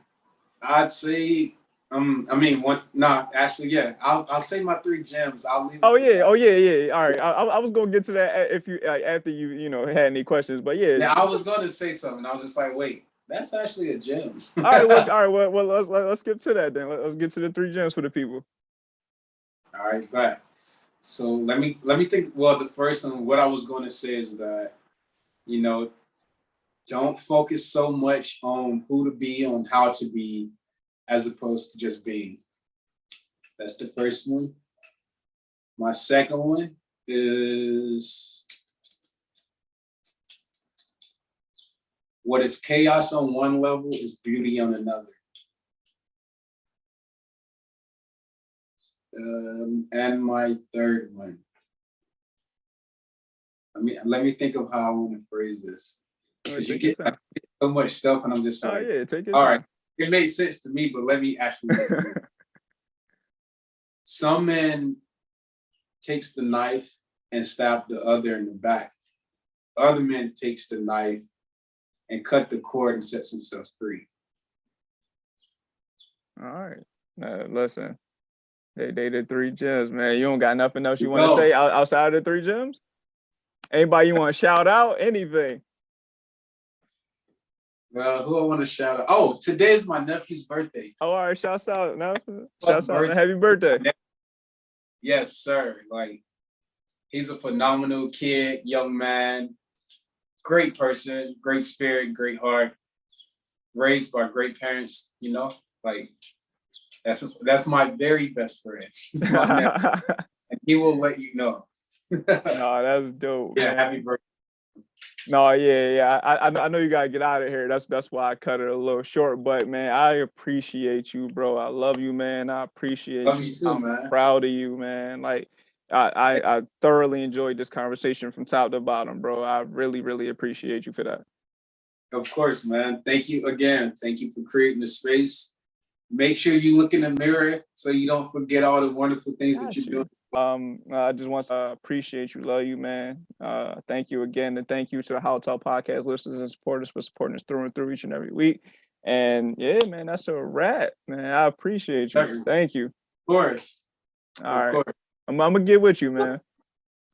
I'd say actually, yeah. I'll say my 3 gems. I'll leave it Oh for yeah, that. oh yeah. All right, I was gonna get to that if you after you had any questions, but yeah. Yeah, I was gonna say something. I was just like, wait, that's actually a gem. All right. Let's skip to that then. Let's get to the 3 gems for the people. All right, back. So let me think. Well, the first one, what I was going to say is that you know, don't focus so much on who to be, on how to be, as opposed to just being. That's the first one. My second one is what is chaos on one level is beauty on another. And my third one. Let me think of how I want to phrase this. Because you Take your get time. so much stuff, and I'm just Oh like, yeah, take your all time. right, it made sense to me, but let me actually. Some men takes the knife and stabbed the other in the back. The other man takes the knife and cut the cord and sets himself free. All right. Listen, they did 3 gems, man. You don't got nothing else you want to say outside of the 3 gems? Anybody you want to shout out? Anything? Who I want to shout out? Oh, today's my nephew's birthday. Oh, all right. Shouts out. Shouts out. Happy birthday. Yes, sir. Like, he's a phenomenal kid, young man, great person, great spirit, great heart, raised by great parents, you know? Like, that's my very best friend. And he will let you know. No, that's dope. Yeah, man. happy birthday. No, yeah. I know you gotta get out of here. That's why I cut it a little short. But man, I appreciate you, bro. I love you, man. I appreciate Love you too, I'm man. proud of you, man. Like I thoroughly enjoyed this conversation from top to bottom, bro. I really, really appreciate you for that. Of course, man. Thank you again. Thank you for creating the space. Make sure you look in the mirror so you don't forget all the wonderful things that you're doing. I just want to appreciate you, love you, man. Thank you again, and thank you to the HolloTalk podcast listeners and supporters for supporting us through and through each and every week. And yeah, man, that's a wrap, man. I appreciate you. Thank you. Of course. All right. I'm gonna get with you, man.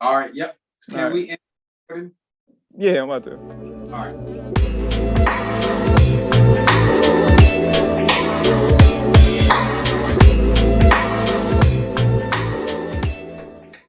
All right. Yep. Can we end? Yeah, I'm about to. All right.